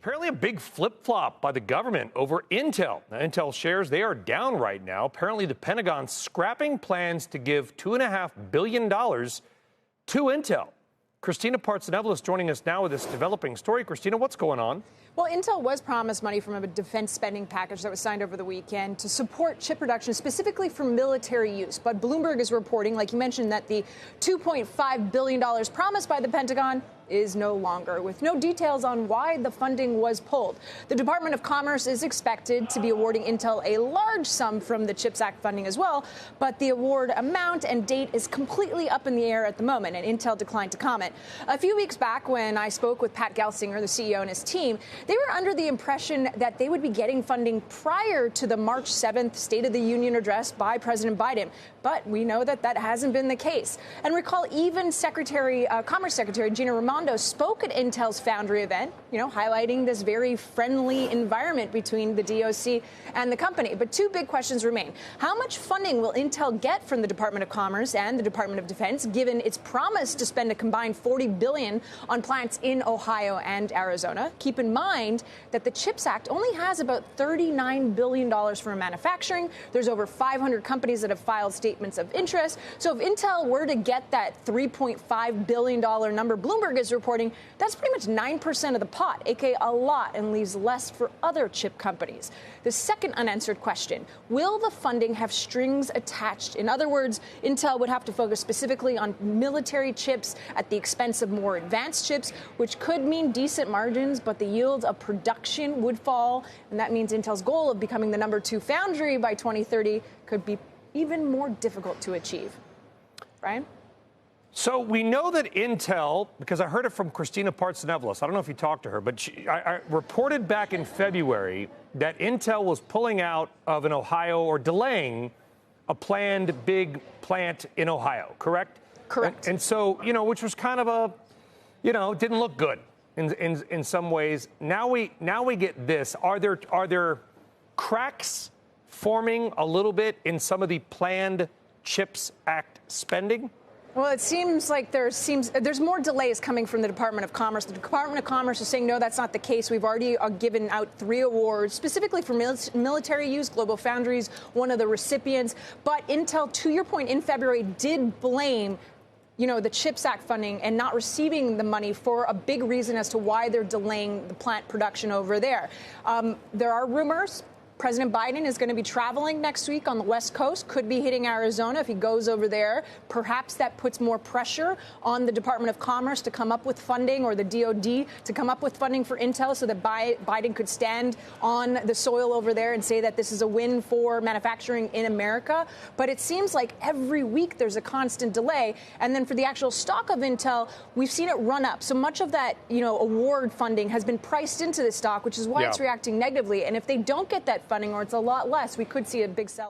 Apparently a big flip-flop by the government over Intel. Now, Intel shares, they are down right now. Apparently the Pentagon scrapping plans to give $2.5 billion to Intel. Kristina Partsinevelos joining us now with this developing story. Kristina, what's going on? Well, Intel was promised money from a defense spending package that was signed over the weekend to support chip production, specifically for military use. But Bloomberg is reporting, like you mentioned, that the $2.5 billion promised by the Pentagon is no longer, with no details on why the funding was pulled. The Department of Commerce is expected to be awarding Intel a large sum from the CHIPS Act funding as well, but the award amount and date is completely up in the air at the moment, and Intel declined to comment. A few weeks back, when I spoke with Pat Gelsinger, the CEO, and his team, they were under the impression that they would be getting funding prior to the March 7th State of the Union address by President Biden. But we know that that hasn't been the case. And recall, even Commerce Secretary Gina Raimondo spoke at Intel's Foundry event, highlighting this very friendly environment between the DOC and the company. But two big questions remain. How much funding will Intel get from the Department of Commerce and the Department of Defense, given its promise to spend a combined $40 billion on plants in Ohio and Arizona? Keep in mind that the CHIPS Act only has about $39 billion for manufacturing. There's over 500 companies that have filed statements of interest. So if Intel were to get that $3.5 billion number Bloomberg is reporting, that's pretty much 9% of the pot, aka a lot, and leaves less for other chip companies. The second unanswered question, will the funding have strings attached? In other words, Intel would have to focus specifically on military chips at the expense of more advanced chips, which could mean decent margins, but the yield of production would fall, and that means Intel's goal of becoming the #2 foundry by 2030 could be even more difficult to achieve. Brian? So we know that Intel, because I heard it from Kristina Partsinevelos, I don't know if you talked to her, but I reported back in February that Intel was pulling out of an Ohio or delaying a planned big plant in Ohio, correct? Correct. And so, which was kind of didn't look good in some ways. Now we get this. Are there cracks forming a little bit in some of the planned CHIPS Act spending? Well, it seems like there's more delays coming from the Department of Commerce. The Department of Commerce is saying, no, that's not the case. We've already given out 3 awards, specifically for military use. Global Foundries, one of the recipients. But Intel, to your point, in February did blame the CHIPS Act funding and not receiving the money for a big reason as to why they're delaying the plant production over there. There are rumors President Biden is going to be traveling next week on the West Coast, could be hitting Arizona if he goes over there. Perhaps that puts more pressure on the Department of Commerce to come up with funding, or the DOD to come up with funding for Intel, so that Biden could stand on the soil over there and say that this is a win for manufacturing in America. But it seems like every week there's a constant delay. And then for the actual stock of Intel, we've seen it run up. So much of that, award funding has been priced into the stock, which is why it's reacting negatively. And if they don't get that funding, or it's a lot less, we could see a big sell-off.